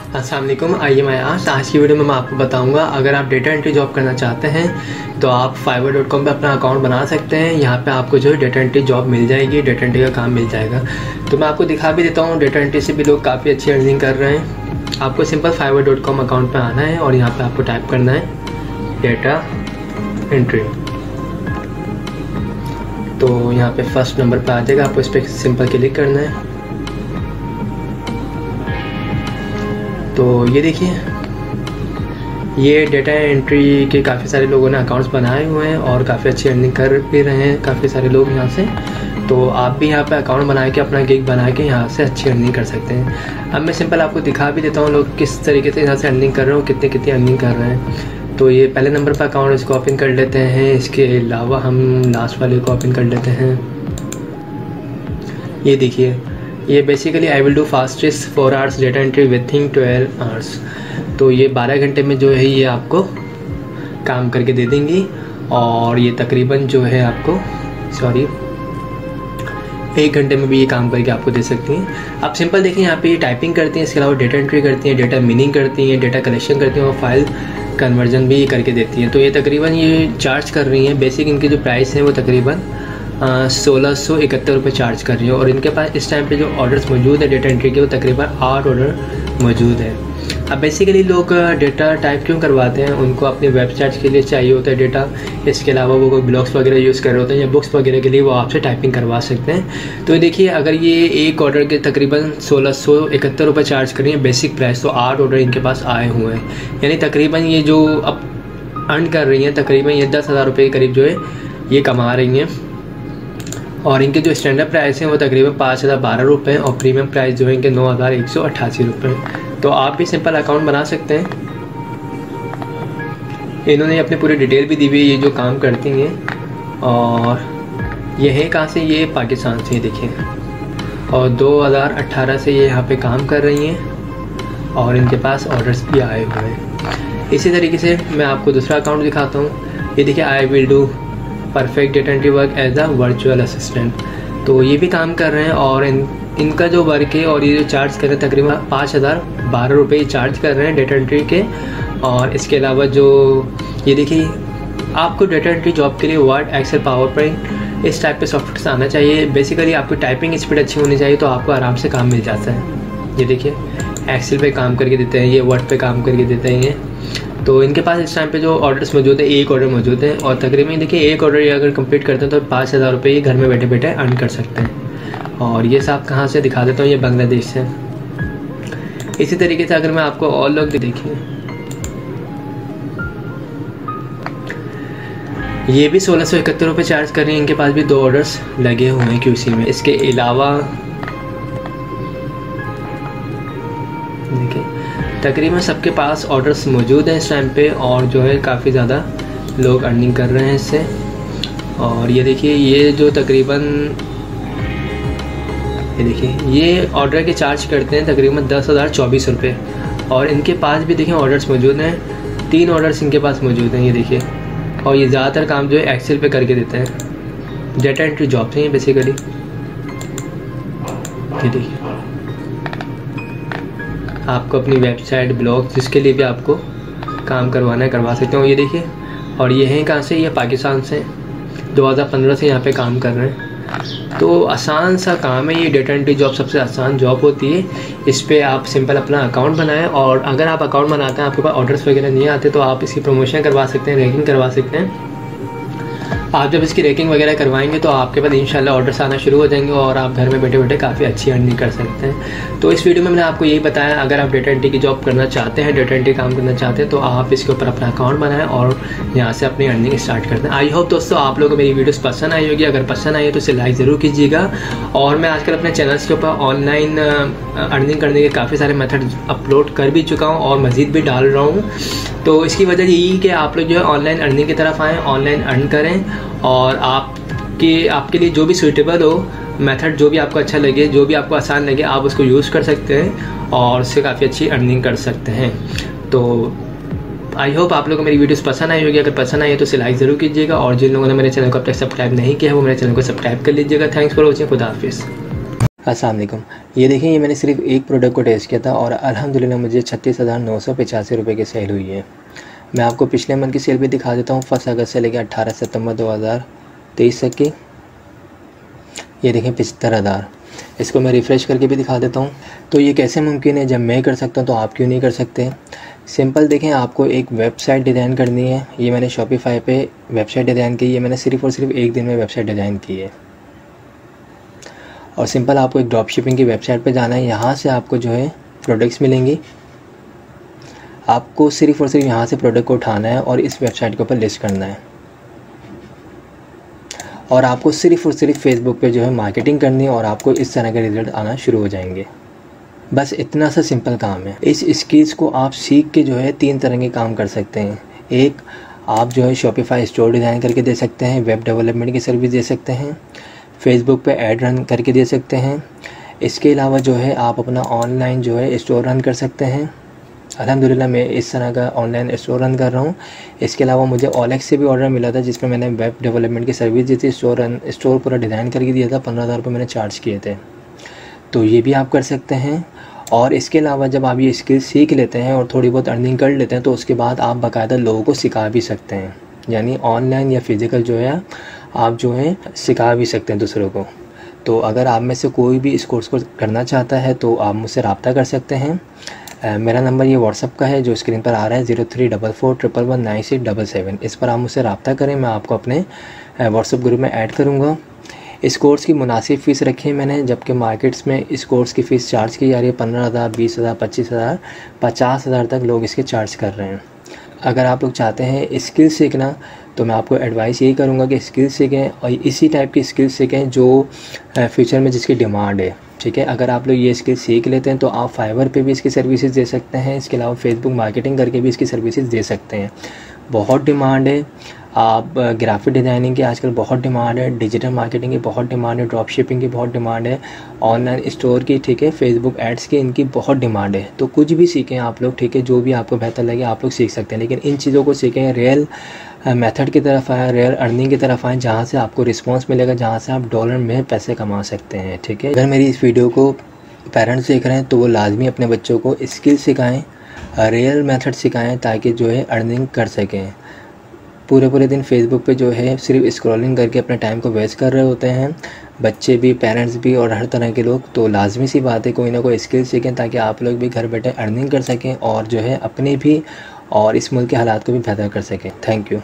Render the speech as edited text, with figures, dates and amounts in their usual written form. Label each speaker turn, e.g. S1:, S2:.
S1: अस्सलाम वालेकुम। आइए मैं आज की वीडियो में मैं आपको बताऊंगा, अगर आप डेटा एंट्री जॉब करना चाहते हैं तो आप fiverr.com पे अपना अकाउंट बना सकते हैं। यहाँ पे आपको जो है डेटा एंट्री जॉब मिल जाएगी, डेटा एंट्री का काम मिल जाएगा। तो मैं आपको दिखा भी देता हूँ, डेटा एंट्री से भी लोग काफ़ी अच्छी अर्निंग कर रहे हैं। आपको सिंपल fiverr.com अकाउंट पर आना है और यहाँ पर आपको टाइप करना है डेटा एंट्री। तो यहाँ पे फर्स्ट नंबर पे आ जाएगा, आपको इस पर सिंपल क्लिक करना है। तो ये देखिए, ये डेटा एंट्री के काफ़ी सारे लोगों ने अकाउंट्स बनाए हुए हैं और काफ़ी अच्छी अर्निंग कर भी रहे हैं काफ़ी सारे लोग यहाँ से। तो आप भी यहाँ पे अकाउंट बना के अपना गिग बना के यहाँ से अच्छी अर्निंग कर सकते हैं। अब मैं सिंपल आपको दिखा भी देता हूँ लोग किस तरीके से यहाँ से अर्निंग कर रहे हो, कितनी कितनी अर्निंग कर रहे हैं। तो ये पहले नंबर पर अकाउंट इसको ओपन कर लेते हैं। इसके अलावा हम लास्ट वाले को ओपन कर लेते हैं। ये देखिए, ये basically I will do fastest 4 hours data entry within 12 hours. तो ये 12 घंटे में जो है ये आपको काम करके दे देंगी और ये तकरीबन जो है आपको 1 घंटे में भी ये काम करके आपको दे सकती हैं। आप सिंपल देखिए, यहाँ पे ये टाइपिंग करती हैं, इसके अलावा डेटा एंट्री करती हैं, डेटा मीनिंग करती हैं, डेटा कलेक्शन करती हैं और फाइल कन्वर्जन भी करके देती हैं। तो ये तकरीबन ये चार्ज कर रही हैं। बेसिक इनकी जो प्राइस है वो तकरीबन 1671 रुपये चार्ज कर रही है और इनके पास इस टाइम पे जो ऑर्डर्स मौजूद है डेटा एंट्री के, वो तकरीबन 8 ऑर्डर मौजूद है। अब बेसिकली लोग डेटा टाइप क्यों करवाते हैं, उनको अपनी वेबसाइट्स के लिए चाहिए होता है डेटा। इसके अलावा वो कोई ब्लॉग्स वगैरह यूज़ कर रहे होते हैं या बुक्स वगैरह के लिए वो आपसे टाइपिंग करवा सकते हैं। तो देखिए, अगर ये एक ऑर्डर के तकरीबन 1671 रुपये चार्ज कर रही है बेसिक प्राइस, तो 8 ऑर्डर इनके पास आए हुए हैं। यानी तकरीबन ये जो अब अर्न कर रही हैं तकरीबन ये 10,000 रुपये के करीब जो है ये कमा रही हैं। और इनके जो स्टैंडर्ड प्राइस हैं वो तकरीबन 5,012 रुपये और प्रीमियम प्राइस जो है इनके 9,188 रुपये। तो आप भी सिंपल अकाउंट बना सकते हैं। इन्होंने अपनी पूरी डिटेल भी दी हुई है, ये जो काम करती हैं। और ये है कहाँ से, ये पाकिस्तान से, देखिए। और 2018 से ये यहाँ पे काम कर रही हैं और इनके पास ऑर्डर्स भी आए हुए हैं। इसी तरीके से मैं आपको दूसरा अकाउंट दिखाता हूँ। ये देखिए, I will do perfect data entry work as a virtual assistant. तो ये भी काम कर रहे हैं और इनका जो वर्क है और ये जो चार्ज कर रहे हैं तकरीबन 5,012 रुपये चार्ज कर रहे हैं डेटा एंट्री के। और इसके अलावा जो ये देखिए, आपको डेटा एंट्री जॉब के लिए वर्ड, एक्सेल, पावर पॉइंट इस टाइप के सॉफ्टवेयर आना चाहिए। बेसिकली आपकी टाइपिंग स्पीड अच्छी होनी चाहिए तो आपको आराम से काम मिल जाता है। ये देखिए, एक्सेल पे काम करके देते हैं, ये वर्ड पे काम करके देते हैं ये। तो इनके पास इस टाइम पे जो ऑर्डर्स मौजूद है, एक ऑर्डर मौजूद है और तकरीबन देखिए एक ऑर्डर ये अगर कंप्लीट करते हैं तो 5,000 रुपये ये घर में बैठे बैठे अर्न कर सकते हैं। और ये सब कहाँ से दिखा देता हूँ, ये बांग्लादेश से। इसी तरीके से अगर मैं आपको और लोग देखिए, ये भी 1671 रुपये चार्ज कर रहे हैं। इनके पास भी 2 ऑर्डर्स लगे हुए हैं QC में। इसके अलावा देखिए, तकरीबन सबके पास ऑर्डर्स मौजूद हैं इस टाइम पे और जो है काफ़ी ज़्यादा लोग अर्निंग कर रहे हैं इससे। और ये देखिए, ये जो तकरीबन ये देखिए, ये ऑर्डर के चार्ज करते हैं तकरीबन 10,024 रुपये और इनके पास भी देखिए ऑर्डर्स मौजूद हैं। 3 ऑर्डर्स इनके पास मौजूद हैं, ये देखिए। और ये ज़्यादातर काम जो है एक्सेल पे करके देते हैं। डेटा एंट्री जॉब हैं ये बेसिकली। ये देखिए, आपको अपनी वेबसाइट, ब्लॉग जिसके लिए भी आपको काम करवाना है करवा सकते हो। ये देखिए, और ये हैं कहाँ से, ये पाकिस्तान से 2015 से यहाँ पे काम कर रहे हैं। तो आसान सा काम है ये। डेटा एंट्री जॉब सबसे आसान जॉब होती है। इस पर आप सिंपल अपना अकाउंट बनाएं और अगर आप अकाउंट बनाते हैं, आपके पास ऑर्डर्स वगैरह नहीं आते, तो आप इसकी प्रमोशन करवा सकते हैं, रैंकिंग करवा सकते हैं। आप जब इसकी रैंकिंग वगैरह करवाएंगे तो आपके पास इंशाल्लाह ऑर्डर्स आना शुरू हो जाएंगे और आप घर में बैठे बैठे काफ़ी अच्छी अर्निंग कर सकते हैं। तो इस वीडियो में मैंने आपको यही बताया, अगर आप डेटा एंट्री की जॉब करना चाहते हैं, डेटा एंट्री काम करना चाहते हैं, तो आप इसके ऊपर अपना अकाउंट बनाएं और यहाँ से अपनी अर्निंग स्टार्ट करते हैं। आई होप दोस्तों आप लोगों को मेरी वीडियोस पसंद आई होगी। अगर पसंद आई है तो इसे लाइक ज़रूर कीजिएगा। और मैं आजकल अपने चैनल्स के ऊपर ऑनलाइन अर्निंग करने के काफ़ी सारे मेथड अपलोड कर भी चुका हूँ और मज़ीद भी डाल रहा हूँ। तो इसकी वजह यही कि आप लोग जो है ऑनलाइन अर्निंग की तरफ आएँ, ऑनलाइन अर्न करें और आपके लिए जो भी सूटेबल हो मेथड, जो भी आपको अच्छा लगे, जो भी आपको आसान लगे, आप उसको यूज़ कर सकते हैं और उससे काफ़ी अच्छी अर्निंग कर सकते हैं। तो आई होप आप लोगों को मेरी वीडियोस पसंद आई होगी। अगर पसंद आई है तो इसे लाइक ज़रूर कीजिएगा और जिन लोगों ने मेरे चैनल को अब तक सब्सक्राइब नहीं किया है वो मेरे चैनल को सब्सक्राइब कर लीजिएगा। Thanks for watching. खुदा हाफिज़। अस्सलाम वालेकुम। ये देखिए, ये मैंने सिर्फ एक प्रोडक्ट को टेस्ट किया था और अल्हम्दुलिल्लाह मुझे 36,985 रुपये की सेल हुई है। मैं आपको पिछले मंथ की सेल भी दिखा देता हूँ, 1 अगस्त से लेकर 18 सितंबर 2023 तक की। ये देखें 75,000। इसको मैं रिफ़्रेश करके भी दिखा देता हूँ। तो ये कैसे मुमकिन है? जब मैं कर सकता हूँ तो आप क्यों नहीं कर सकते? सिंपल देखें, आपको एक वेबसाइट डिज़ाइन करनी है। ये मैंने शॉपिफाई पे वेबसाइट डिज़ाइन की है। मैंने सिर्फ़ और सिर्फ एक दिन में वेबसाइट डिज़ाइन की है। और सिंपल आपको एक ड्रॉप शिपिंग की वेबसाइट पे जाना है। यहाँ से आपको जो है प्रोडक्ट्स मिलेंगी। आपको सिर्फ़ और सिर्फ यहाँ से प्रोडक्ट को उठाना है और इस वेबसाइट के ऊपर लिस्ट करना है। और आपको सिर्फ़ और सिर्फ फेसबुक पे जो है मार्केटिंग करनी है और आपको इस तरह के रिज़ल्ट आना शुरू हो जाएंगे। बस इतना सा सिंपल काम है। इस स्किल्स को आप सीख के जो है 3 तरह के काम कर सकते हैं। एक, आप जो है शॉपिफाई स्टोर डिज़ाइन करके दे सकते हैं, वेब डेवलपमेंट की सर्विस दे सकते हैं, फेसबुक पे ऐड रन करके दे सकते हैं। इसके अलावा जो है आप अपना ऑनलाइन जो है स्टोर रन कर सकते हैं। अल्हम्दुलिल्लाह मैं इस तरह का ऑनलाइन स्टोर रन कर रहा हूँ। इसके अलावा मुझे OLX से भी ऑर्डर मिला था जिसमें मैंने वेब डेवलपमेंट की सर्विस दी थी। स्टोर पूरा डिज़ाइन करके दिया था, 15,000 रुपये मैंने चार्ज किए थे। तो ये भी आप कर सकते हैं। और इसके अलावा जब आप ये स्किल सीख लेते हैं और थोड़ी बहुत अर्निंग कर लेते हैं तो उसके बाद आप बाकायदा लोगों को सिखा भी सकते हैं। यानी ऑनलाइन या फिज़िकल जो है आप जो है सिखा भी सकते हैं दूसरों को। तो अगर आप में से कोई भी इस कोर्स को करना चाहता है तो आप मुझसे रब्ता कर सकते हैं। मेरा नंबर ये व्हाट्सअप का है जो स्क्रीन पर आ रहा है, 0344119677। इस पर आप मुझसे रब्ता करें, मैं आपको अपने व्हाट्सअप ग्रुप में ऐड करूँगा। इस कोर्स की मुनासिब फ़ीस रखी है मैंने, जबकि मार्केट्स में इस कोर्स की फ़ीस चार्ज की जा रही है 15,000, 20,000, 25,000, 50,000 तक लोग इसके चार्ज कर रहे हैं। अगर आप लोग चाहते हैं स्किल सीखना तो मैं आपको एडवाइस यही करूँगा कि स्किल सीखें और इसी टाइप की स्किल सीखें जो फ्यूचर में जिसकी डिमांड है। ठीक है, अगर आप लोग ये स्किल सीख लेते हैं तो आप फाइवर पे भी इसकी सर्विसेज दे सकते हैं। इसके अलावा फेसबुक मार्केटिंग करके भी इसकी सर्विसेज दे सकते हैं। बहुत डिमांड है। आप ग्राफिक डिज़ाइनिंग की आजकल बहुत डिमांड है, डिजिटल मार्केटिंग की बहुत डिमांड है, ड्रॉप शिपिंग की बहुत डिमांड है, ऑनलाइन स्टोर की, ठीक है, फेसबुक एड्स की, इनकी बहुत डिमांड है। तो कुछ भी सीखें आप लोग, ठीक है, जो भी आपको बेहतर लगे आप लोग सीख सकते हैं। लेकिन इन चीज़ों को सीखें, रियल मेथड की तरफ आएँ, रियल अर्निंग की तरफ आएँ, जहाँ से आपको रिस्पॉन्स मिलेगा, जहाँ से आप डॉलर में पैसे कमा सकते हैं। ठीक है, अगर मेरी इस वीडियो को पेरेंट्स देख रहे हैं तो वो लाजमी अपने बच्चों को स्किल सिखाएँ, रियल मेथड सिखाएँ ताकि जो है अर्निंग कर सकें। पूरे दिन फेसबुक पे जो है सिर्फ स्क्रॉलिंग करके अपने टाइम को वेस्ट कर रहे होते हैं, बच्चे भी, पेरेंट्स भी और हर तरह के लोग। तो लाजमी सी बात है कोई ना कोई स्किल सीखें ताकि आप लोग भी घर बैठे अर्निंग कर सकें और जो है अपने भी और इस मुल्क के हालात को भी बेहतर कर सकें। Thank you.